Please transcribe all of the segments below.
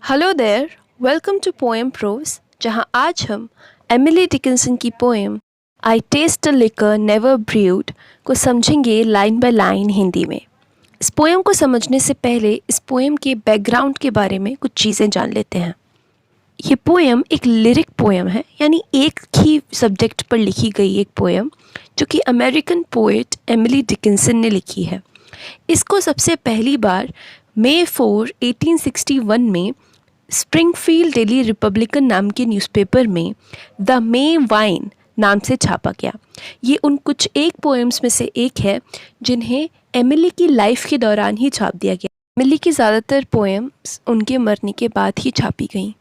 Hello there, welcome to poem prose, जहां आज हम एमिली डिकिंसन की poem I taste a liquor never brewed को समझेंगे लाइन बाय लाइन हिंदी में। इस पोएम को समझने से पहले इस पोएम के बैकग्राउंड के बारे में कुछ चीज़ें जान लेते हैं। ये पोएम एक लिरिक पोएम है, यानी एक ही सब्जेक्ट पर लिखी गई एक पोएम जो कि अमेरिकन पोएट एमिली डिकिंसन ने लिखी है। इसको सबसे पहली बार मई 4, 1861 में स्प्रिंगफील्ड डेली रिपब्लिकन नाम के न्यूज़पेपर में द मे वाइन नाम से छापा गया। ये उन कुछ एक पोएम्स में से एक है जिन्हें एमिली की लाइफ के दौरान ही छाप दिया गया। एमिली की ज़्यादातर पोएम्स उनके मरने के बाद ही छापी गईं।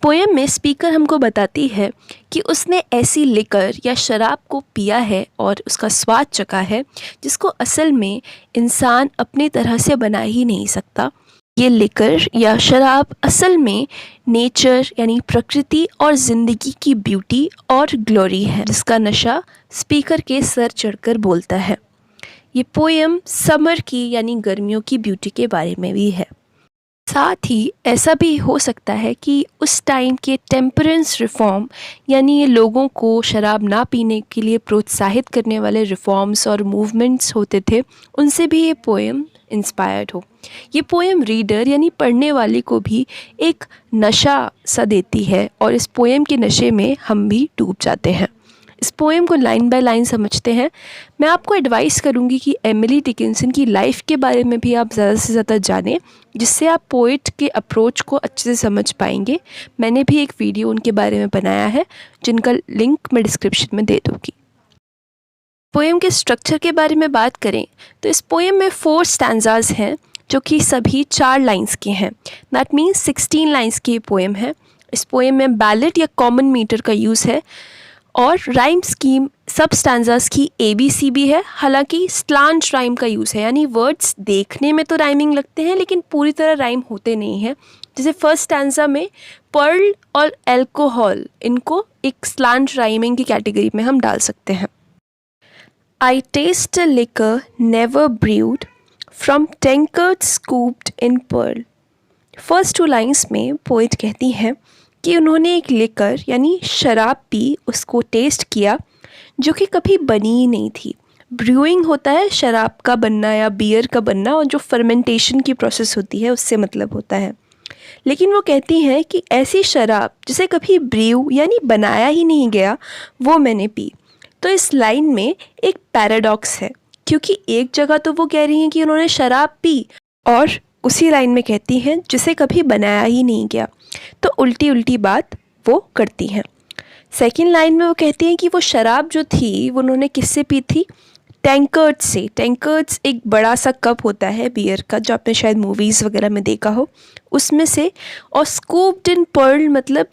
पोएम में स्पीकर हमको बताती है कि उसने ऐसी लिकर या शराब को पिया है और उसका स्वाद चखा है जिसको असल में इंसान अपनी तरह से बना ही नहीं सकता। ये लिकर या शराब असल में नेचर यानी प्रकृति और ज़िंदगी की ब्यूटी और ग्लोरी है, जिसका नशा स्पीकर के सर चढ़कर बोलता है। ये पोएम समर की यानी गर्मियों की ब्यूटी के बारे में भी है। साथ ही ऐसा भी हो सकता है कि उस टाइम के टेम्परेंस रिफॉर्म यानी ये लोगों को शराब ना पीने के लिए प्रोत्साहित करने वाले रिफॉर्म्स और मूवमेंट्स होते थे, उनसे भी ये पोएम इंस्पायर्ड हो। ये पोएम रीडर यानी पढ़ने वाले को भी एक नशा सा देती है और इस पोएम के नशे में हम भी डूब जाते हैं। इस पोएम को लाइन बाय लाइन समझते हैं। मैं आपको एडवाइस करूंगी कि एमिली डिकिंसन की लाइफ के बारे में भी आप ज़्यादा से ज़्यादा जानें, जिससे आप पोइट के अप्रोच को अच्छे से समझ पाएंगे। मैंने भी एक वीडियो उनके बारे में बनाया है जिनका लिंक मैं डिस्क्रिप्शन में दे दूँगी। पोएम के स्ट्रक्चर के बारे में बात करें तो इस पोएम में 4 स्टैंजाज हैं जो कि सभी 4 लाइंस के हैं। दैट मीन्स 16 लाइंस की पोएम है। इस पोएम में बैलेट या कॉमन मीटर का यूज़ है और राइम स्कीम सब स्टैंजास की ABC भी है। हालांकि स्लांट राइम का यूज़ है, यानी वर्ड्स देखने में तो राइमिंग लगते हैं लेकिन पूरी तरह राइम होते नहीं हैं। जैसे फर्स्ट स्टैंजा में पर्ल और एल्कोहल, इनको एक स्लांट राइमिंग की कैटेगरी में हम डाल सकते हैं। I taste a liquor never brewed from tankards scooped in pearl। First 2 lines में पोइट कहती हैं कि उन्होंने एक लिकर यानी शराब पी, उसको टेस्ट किया जो कि कभी बनी ही नहीं थी। ब्रूइंग होता है शराब का बनना या बियर का बनना, और जो फर्मेंटेशन की प्रोसेस होती है उससे मतलब होता है। लेकिन वो कहती हैं कि ऐसी शराब जिसे कभी ब्रू यानी बनाया ही नहीं गया वो मैंने पी। तो इस लाइन में एक पैराडॉक्स है, क्योंकि एक जगह तो वो कह रही हैं कि उन्होंने शराब पी और उसी लाइन में कहती हैं जिसे कभी बनाया ही नहीं गया, तो उल्टी उल्टी बात वो करती हैं। सेकंड लाइन में वो कहती हैं कि वो शराब जो थी वो उन्होंने किससे पी थी? टैंकर्ड्स से। टैंकर्ड्स एक बड़ा सा कप होता है बियर का, जो आपने शायद मूवीज़ वगैरह में देखा हो, उसमें से। और स्कूप्ड इन पर्ल मतलब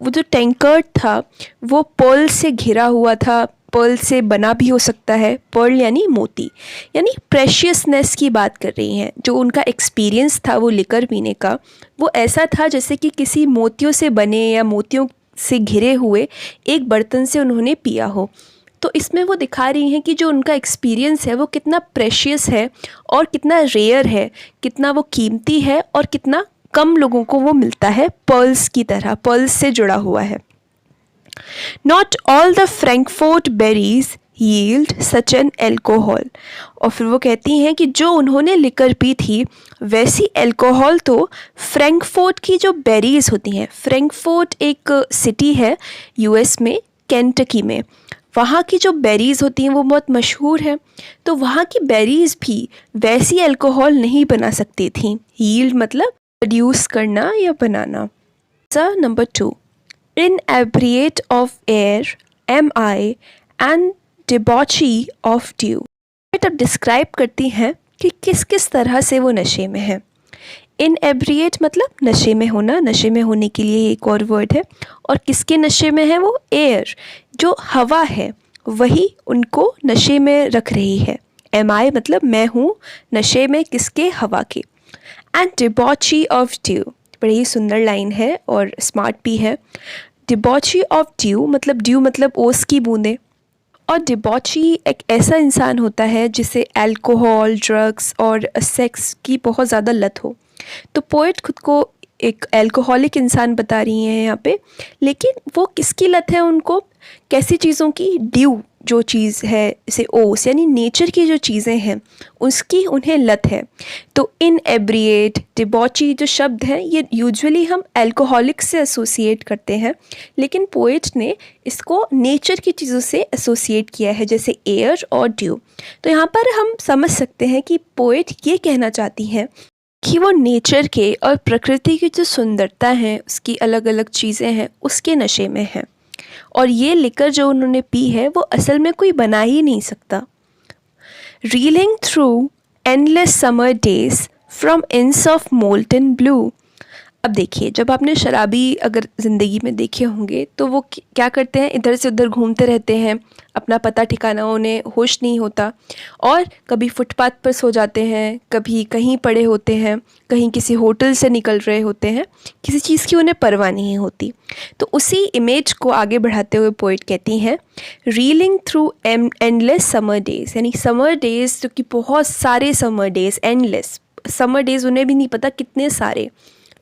वो जो टैंकर्ड था वो पर्ल से घिरा हुआ था। पर्ल से बना भी हो सकता है। पर्ल यानी मोती, यानी प्रेशियसनेस की बात कर रही हैं। जो उनका एक्सपीरियंस था वो लिकर पीने का, वो ऐसा था जैसे कि किसी मोतियों से बने या मोतियों से घिरे हुए एक बर्तन से उन्होंने पिया हो। तो इसमें वो दिखा रही हैं कि जो उनका एक्सपीरियंस है वो कितना प्रेशियस है और कितना रेयर है, कितना वो कीमती है और कितना कम लोगों को वो मिलता है। पर्ल्स की तरह, पर्ल्स से जुड़ा हुआ है। Not all the Frankfurt berries yield such an alcohol। और फिर वो कहती हैं कि जो उन्होंने लिकर पी थी वैसी अल्कोहल तो फ्रैंकफर्ट की जो बेरीज होती हैं, फ्रैंकफर्ट एक सिटी है US में, केंटकी में, वहाँ की जो बेरीज़ होती हैं वो बहुत मशहूर है। तो वहाँ की बेरीज़ भी वैसी अल्कोहल नहीं बना सकती थी। यील्ड मतलब प्रोड्यूस करना या बनाना। Number 2, inebriate of air am I and debauchee of dew। अब डिस्क्राइब करती हैं कि किस किस तरह से वो नशे में है। inebriate मतलब नशे में होना, नशे में होने के लिए एक और वर्ड है। और किसके नशे में है वो? एयर, जो हवा है वही उनको नशे में रख रही है। am I मतलब मैं हूँ नशे में, किसके? हवा के। and debauchee of dew, बड़ी ही सुंदर लाइन है और स्मार्ट भी है। डिबॉची ऑफ ड्यू मतलब ओस की बूंदें। और डिबॉची एक ऐसा इंसान होता है जिसे अल्कोहल, ड्रग्स और सेक्स की बहुत ज़्यादा लत हो। तो पोएट खुद को एक अल्कोहलिक इंसान बता रही हैं यहाँ पे, लेकिन वो किसकी लत है उनको, कैसी चीज़ों की, ड्यू जो चीज़ है, इसे ओस यानी नेचर की जो चीज़ें हैं उसकी उन्हें लत है। तो इनएब्रिएट, डिबॉची जो शब्द हैं ये यूजुअली हम अल्कोहलिक से एसोसिएट करते हैं, लेकिन पोएट ने इसको नेचर की चीज़ों से एसोसिएट किया है, जैसे एयर और ड्यू। तो यहाँ पर हम समझ सकते हैं कि पोएट ये कहना चाहती हैं कि वो नेचर के और प्रकृति की जो सुंदरता है, उसकी अलग अलग चीज़ें हैं, उसके नशे में है। और ये लिकर जो उन्होंने पी है वो असल में कोई बना ही नहीं सकता। Reeling through endless summer days from inns of molten blue. अब देखिए, जब आपने शराबी अगर ज़िंदगी में देखे होंगे तो वो क्या करते हैं, इधर से उधर घूमते रहते हैं, अपना पता ठिकाना उन्हें होश नहीं होता, और कभी फुटपाथ पर सो जाते हैं, कभी कहीं पड़े होते हैं, कहीं किसी होटल से निकल रहे होते हैं, किसी चीज़ की उन्हें परवाह नहीं होती। तो उसी इमेज को आगे बढ़ाते हुए पोइट कहती हैं, reeling through endless summer days, यानी समर डेज़ जो कि बहुत सारे summer days, endless summer days, उन्हें भी नहीं पता कितने सारे,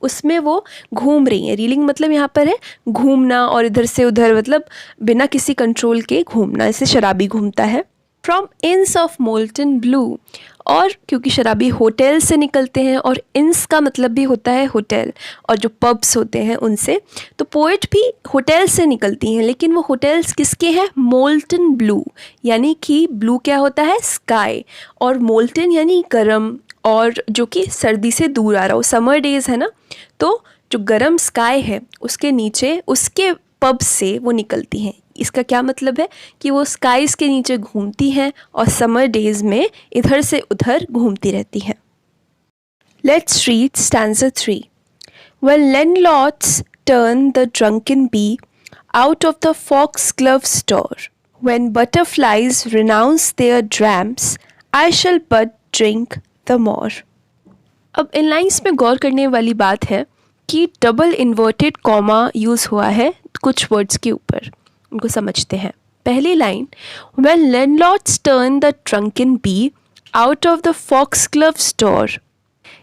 उसमें वो घूम रही हैं। रीलिंग मतलब यहाँ पर है घूमना, और इधर से उधर मतलब बिना किसी कंट्रोल के घूमना, इससे शराबी घूमता है। From inns of molten blue, और क्योंकि शराबी होटल से निकलते हैं, और इंस का मतलब भी होता है होटल, और जो पब्स होते हैं उनसे, तो पोएट भी होटल से निकलती हैं, लेकिन वो होटल्स किसके हैं, मोल्टन ब्लू, यानी कि ब्लू क्या होता है, स्काई, और मोल्टन यानी गर्म, और जो कि सर्दी से दूर आ रहा हो, समर डेज़ है ना, तो जो गर्म स्काई है उसके नीचे, उसके पब से वो निकलती हैं। इसका क्या मतलब है कि वो स्काइज़ के नीचे घूमती हैं और समर डेज़ में इधर से उधर घूमती रहती हैं। Let's read stanza 3। When landlords turn the drunken bee out of the foxglove store, when butterflies renounce their drams, I shall but drink the more. अब इन लाइन्स में गौर करने वाली बात है कि डबल इन्वर्टेड कॉमा यूज़ हुआ है कुछ वर्ड्स के ऊपर, उनको समझते हैं। पहली line, When landlords turn the drunken bee out of the foxglove store,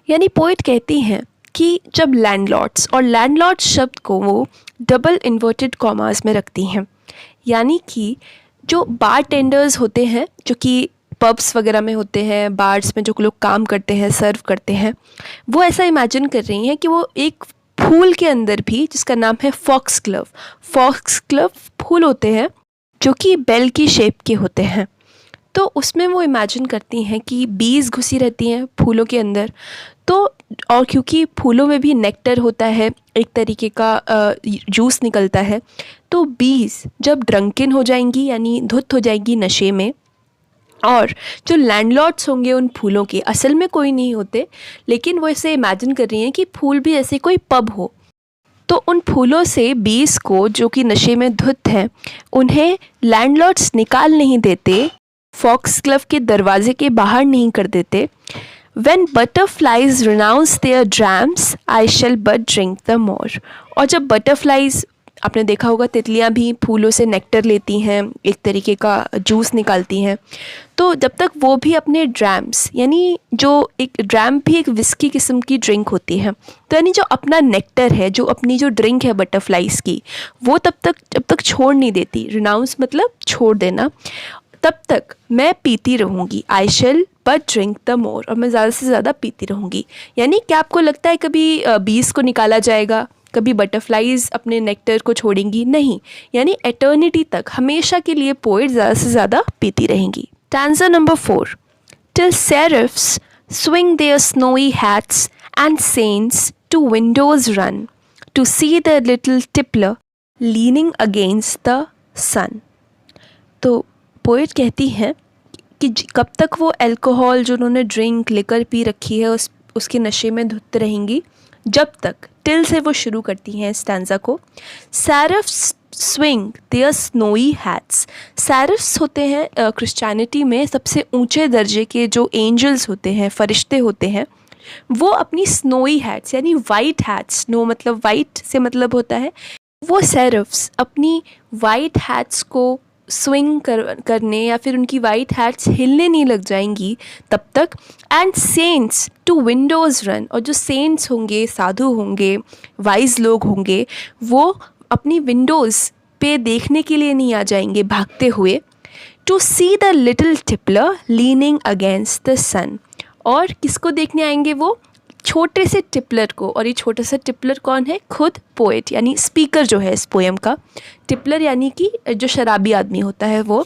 यानी पोइट कहती हैं कि जब लैंडलॉर्ड्स, और लैंडलॉर्ड शब्द को वो डबल इन्वर्टेड कॉमास में रखती हैं, यानी कि जो बार टेंडर्स होते हैं, जो कि पब्स वगैरह में होते हैं, बार्स में जो लोग काम करते हैं, सर्व करते हैं, वो ऐसा इमेजिन कर रही हैं कि वो एक फूल के अंदर भी, जिसका नाम है फॉक्सग्लव फूल होते हैं जो कि बेल की शेप के होते हैं, तो उसमें वो इमेजिन करती हैं कि बीज घुसी रहती हैं फूलों के अंदर। तो और क्योंकि फूलों में भी नेक्टर होता है, एक तरीके का जूस निकलता है, तो बीज जब ड्रंकन हो जाएंगी, यानी धुत हो जाएंगी नशे में, और जो लैंडलॉर्ड्स होंगे उन फूलों के, असल में कोई नहीं होते, लेकिन वो ऐसे इमेजिन कर रही हैं कि फूल भी ऐसे कोई पब हो, तो उन फूलों से बीज को, जो कि नशे में धुत हैं, उन्हें लैंडलॉर्ड्स निकाल नहीं देते, फॉक्सग्लव के दरवाजे के बाहर नहीं कर देते। When butterflies renounce their drams, I shall but drink the more. और जब बटरफ्लाइज, आपने देखा होगा तितलियां भी फूलों से नेक्टर लेती हैं, एक तरीके का जूस निकालती हैं, तो जब तक वो भी अपने ड्रैम्स, यानी जो एक ड्रैम भी एक विस्की किस्म की ड्रिंक होती है, तो यानी जो अपना नेक्टर है, जो अपनी जो ड्रिंक है बटरफ्लाइज की, वो जब तक छोड़ नहीं देती, रिनाउंस मतलब छोड़ देना, तब तक मैं पीती रहूँगी। I shall but drink the more, और मैं ज़्यादा से ज़्यादा पीती रहूँगी। यानी क्या आपको लगता है कभी बीज को निकाला जाएगा, कभी बटरफ्लाइज अपने नेक्टर को छोड़ेंगी? नहीं, यानी एटर्निटी तक, हमेशा के लिए पोएट ज़्यादा से ज़्यादा पीती रहेंगी। Stanza number 4। Till seraphs swing their snowy hats and saints to windows run to see the little tippler leaning against the sun. तो पोएट कहती हैं कि कब तक वो अल्कोहल जो उन्होंने ड्रिंक लेकर पी रखी है उसके नशे में धुत रहेंगी, जब तक, टिल से वो शुरू करती हैं स्टैंजा को। सैरफ्स स्विंग देयर स्नोई हैट्स, सैरफ्स होते हैं क्रिश्चियनिटी में सबसे ऊंचे दर्जे के जो एंजल्स होते हैं, फरिश्ते होते हैं, वो अपनी स्नोई हैट्स यानी वाइट हैट्स, स्नो मतलब वाइट से मतलब होता है, वो सैरफ्स अपनी वाइट हैट्स को स्विंग करने या फिर उनकी वाइट हैट्स हिलने नहीं लग जाएंगी तब तक। And saints to windows run, और जो सेंट्स होंगे, साधु होंगे, वाइज लोग होंगे, वो अपनी विंडोज़ पे देखने के लिए नहीं आ जाएंगे भागते हुए। To see the little tippler leaning against the sun, और किसको देखने आएंगे? वो छोटे से टिपलर को। और ये छोटा सा टिपलर कौन है? खुद पोएट यानी स्पीकर जो है इस पोएम का। टिपलर यानी कि जो शराबी आदमी होता है वो,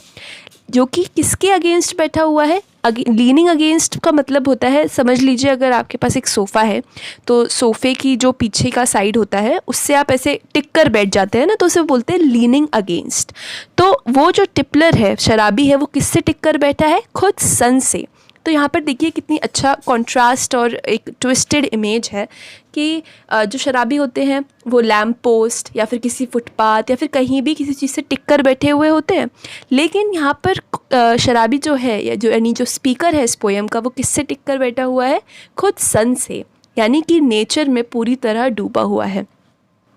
जो कि किसके अगेंस्ट बैठा हुआ है? लीनिंग अगेंस्ट का मतलब होता है, समझ लीजिए अगर आपके पास एक सोफ़ा है तो सोफ़े की जो पीछे का साइड होता है उससे आप ऐसे टिक कर बैठ जाते हैं ना, तो उसे बोलते हैं लीनिंग अगेंस्ट। तो वो जो टिपलर है, शराबी है, वो किससे टिक कर बैठा है? खुद सन से। तो यहाँ पर देखिए कितनी अच्छा कॉन्ट्रास्ट और एक ट्विस्टेड इमेज है कि जो शराबी होते हैं वो लैम्प पोस्ट या फिर किसी फुटपाथ या फिर कहीं भी किसी चीज़ से टिक कर बैठे हुए होते हैं, लेकिन यहाँ पर शराबी जो है या जो यानी जो स्पीकर है इस पोएम का, वो किससे टिक कर बैठा हुआ है? खुद सन से, यानी कि नेचर में पूरी तरह डूबा हुआ है।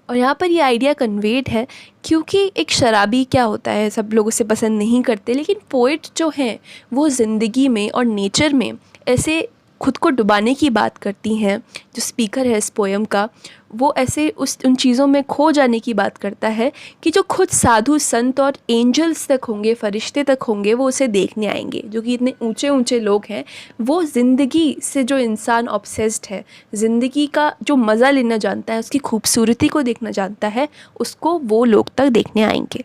और यहाँ पर ये आइडिया कन्वेड है क्योंकि एक शराबी क्या होता है, सब लोग उसे पसंद नहीं करते, लेकिन पोइट जो हैं वो ज़िंदगी में और नेचर में ऐसे खुद को डुबाने की बात करती हैं। जो स्पीकर है इस पोएम का, वो ऐसे उन चीज़ों में खो जाने की बात करता है कि जो खुद साधु संत और एंजल्स तक होंगे, फरिश्ते तक होंगे, वो उसे देखने आएंगे। जो कि इतने ऊंचे ऊंचे लोग हैं, वो ज़िंदगी से जो इंसान ऑब्सेस्ड है, ज़िंदगी का जो मज़ा लेना जानता है, उसकी खूबसूरती को देखना जानता है, उसको वो लोग तक देखने आएंगे।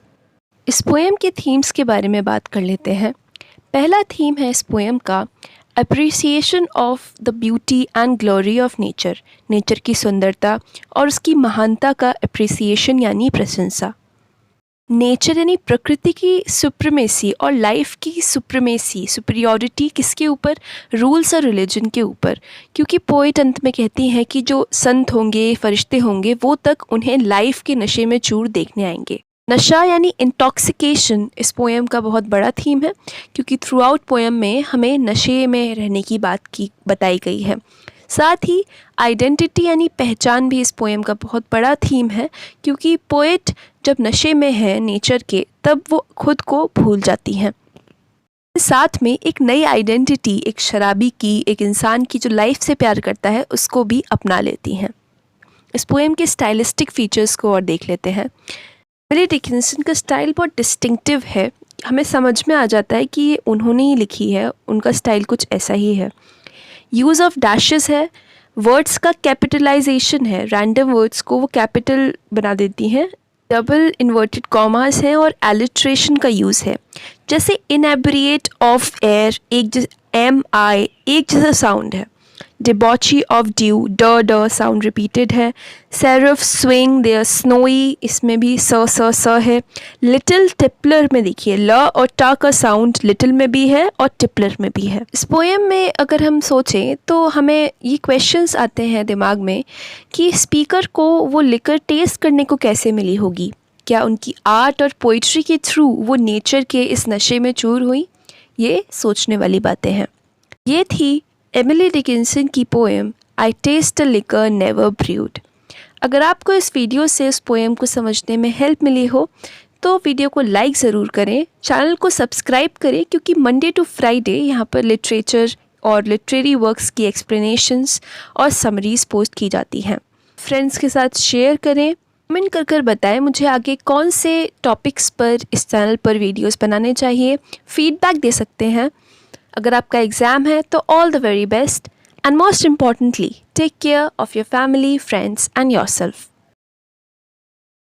इस पोएम के थीम्स के बारे में बात कर लेते हैं। पहला थीम है इस पोएम का appreciation of the beauty and glory of nature. Nature की सुंदरता और उसकी महानता का अप्रिसिएशन यानी प्रशंसा। नेचर यानी प्रकृति की सुप्रीमेसी और लाइफ की सुप्रीमेसी, सुपीरियॉरिटी किसके ऊपर? रूल्स और रिलीजन के ऊपर। क्योंकि पोइट अंत में कहती हैं कि जो संत होंगे, फरिश्ते होंगे, वो तक उन्हें लाइफ के नशे में चूर देखने आएंगे। नशा यानी इंटॉक्सिकेशन इस पोएम का बहुत बड़ा थीम है, क्योंकि थ्रू आउट पोएम में हमें नशे में रहने की बात बताई गई है। साथ ही आइडेंटिटी यानी पहचान भी इस पोएम का बहुत बड़ा थीम है, क्योंकि पोएट जब नशे में है नेचर के, तब वो खुद को भूल जाती हैं। साथ में एक नई आइडेंटिटी, एक शराबी की, एक इंसान की जो लाइफ से प्यार करता है, उसको भी अपना लेती हैं। इस पोएम के स्टाइलिस्टिक फीचर्स को और देख लेते हैं। एमिली डिकिंसन का स्टाइल बहुत डिस्टिंक्टिव है। हमें समझ में आ जाता है कि ये उन्होंने ही लिखी है, उनका स्टाइल कुछ ऐसा ही है। यूज़ ऑफ डैशेस है, वर्ड्स का कैपिटलाइजेशन है, रैंडम वर्ड्स को वो कैपिटल बना देती हैं। डबल इन्वर्टेड कॉमास हैं और एलिट्रेशन का यूज़ है। जैसे इनएब्रिएट ऑफ एयर, MI एक जैसा साउंड है। डिबॉची ऑफ ड्यू, ड साउंड रिपीटेड है। सेरफ स्विंग, देयर स्नोई, इसमें भी स है। लिटिल टिपलर में देखिए ल और टा का साउंड लिटिल में भी है और टिपलर में भी है। इस पोएम में अगर हम सोचें तो हमें ये क्वेश्चंस आते हैं दिमाग में कि स्पीकर को वो लिकर टेस्ट करने को कैसे मिली होगी। क्या उनकी आर्ट और पोइट्री के थ्रू वो नेचर के इस नशे में चूर हुई? ये सोचने वाली बातें हैं। ये थी एमिली डिकिंसन की poem I taste a liquor never brewed. अगर आपको इस वीडियो से उस पोएम को समझने में हेल्प मिली हो तो वीडियो को लाइक ज़रूर करें, चैनल को सब्सक्राइब करें, क्योंकि मंडे टू फ्राइडे यहाँ पर लिटरेचर और लिटरेरी वर्क्स की एक्सप्लेनेशंस और समरीज पोस्ट की जाती हैं। फ्रेंड्स के साथ शेयर करें, कमेंट कर बताएं मुझे आगे कौन से टॉपिक्स पर इस चैनल पर वीडियोस बनाने चाहिए। फीडबैक दे सकते हैं। अगर आपका एग्ज़ाम है तो all the very best, and most importantly take care of your family, friends and yourself.